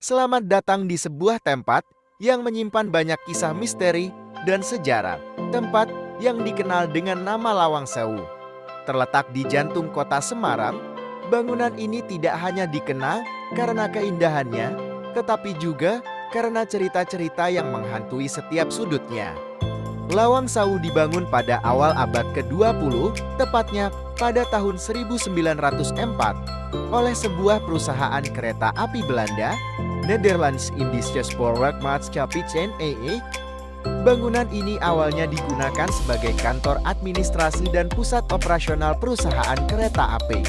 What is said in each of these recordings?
Selamat datang di sebuah tempat yang menyimpan banyak kisah misteri dan sejarah. Tempat yang dikenal dengan nama Lawang Sewu. Terletak di jantung kota Semarang, bangunan ini tidak hanya dikenal karena keindahannya, tetapi juga karena cerita-cerita yang menghantui setiap sudutnya. Lawang Sewu dibangun pada awal abad ke-20, tepatnya pada tahun 1904, oleh sebuah perusahaan kereta api Belanda, Netherlands Indische Spoorwegmaatschappij NEE. Bangunan ini awalnya digunakan sebagai kantor administrasi dan pusat operasional perusahaan kereta api.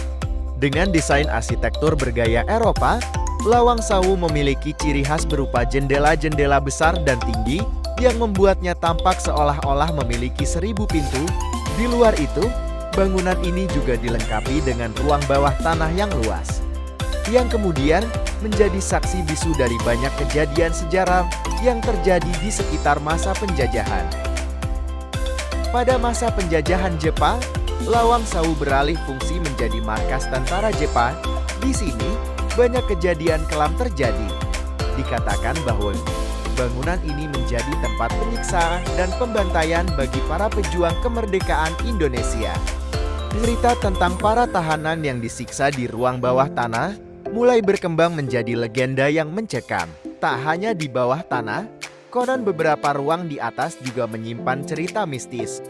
Dengan desain arsitektur bergaya Eropa, Lawang Sewu memiliki ciri khas berupa jendela-jendela besar dan tinggi yang membuatnya tampak seolah-olah memiliki 1000 pintu. Di luar itu, bangunan ini juga dilengkapi dengan ruang bawah tanah yang luas, yang kemudian menjadi saksi bisu dari banyak kejadian sejarah yang terjadi di sekitar masa penjajahan. Pada masa penjajahan Jepang, Lawang Sewu beralih fungsi menjadi markas tentara Jepang. Di sini, banyak kejadian kelam terjadi. Dikatakan bahwa bangunan ini menjadi tempat penyiksaan dan pembantaian bagi para pejuang kemerdekaan Indonesia. Cerita tentang para tahanan yang disiksa di ruang bawah tanah mulai berkembang menjadi legenda yang mencekam. Tak hanya di bawah tanah, konon beberapa ruang di atas juga menyimpan cerita mistis.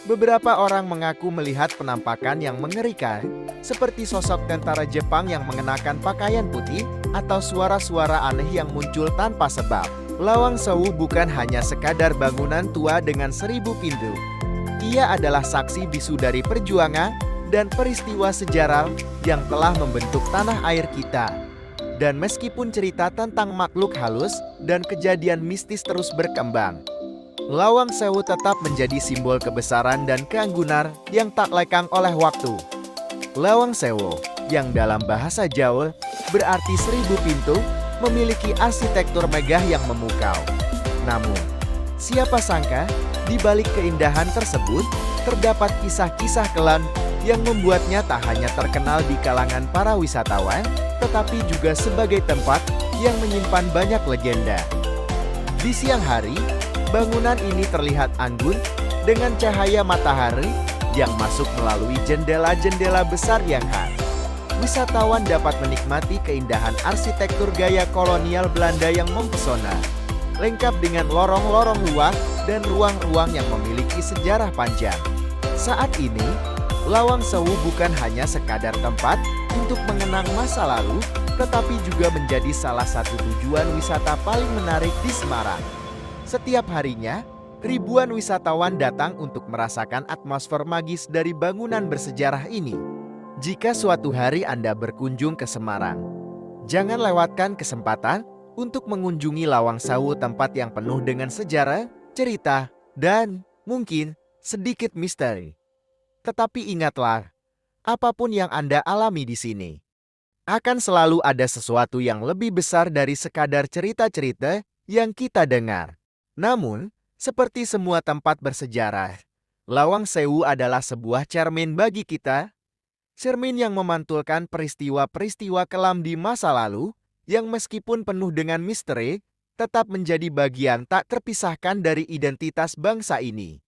Beberapa orang mengaku melihat penampakan yang mengerikan, seperti sosok tentara Jepang yang mengenakan pakaian putih, atau suara-suara aneh yang muncul tanpa sebab. Lawang Sewu bukan hanya sekadar bangunan tua dengan 1000 pintu. Ia adalah saksi bisu dari perjuangan dan peristiwa sejarah yang telah membentuk tanah air kita. Dan meskipun cerita tentang makhluk halus dan kejadian mistis terus berkembang, Lawang Sewu tetap menjadi simbol kebesaran dan keanggunan yang tak lekang oleh waktu. Lawang Sewu, yang dalam bahasa Jawa berarti 1000 pintu, memiliki arsitektur megah yang memukau. Namun, siapa sangka di balik keindahan tersebut terdapat kisah-kisah kelam yang membuatnya tak hanya terkenal di kalangan para wisatawan, tetapi juga sebagai tempat yang menyimpan banyak legenda. Di siang hari, bangunan ini terlihat anggun dengan cahaya matahari yang masuk melalui jendela-jendela besar yang khas. Wisatawan dapat menikmati keindahan arsitektur gaya kolonial Belanda yang mempesona, lengkap dengan lorong-lorong luas dan ruang-ruang yang memiliki sejarah panjang. Saat ini, Lawang Sewu bukan hanya sekadar tempat untuk mengenang masa lalu, tetapi juga menjadi salah satu tujuan wisata paling menarik di Semarang. Setiap harinya, ribuan wisatawan datang untuk merasakan atmosfer magis dari bangunan bersejarah ini. Jika suatu hari Anda berkunjung ke Semarang, jangan lewatkan kesempatan untuk mengunjungi Lawang Sewu, tempat yang penuh dengan sejarah, cerita, dan mungkin sedikit misteri. Tetapi ingatlah, apapun yang Anda alami di sini, akan selalu ada sesuatu yang lebih besar dari sekadar cerita-cerita yang kita dengar. Namun, seperti semua tempat bersejarah, Lawang Sewu adalah sebuah cermin bagi kita. Cermin yang memantulkan peristiwa-peristiwa kelam di masa lalu, yang meskipun penuh dengan misteri, tetap menjadi bagian tak terpisahkan dari identitas bangsa ini.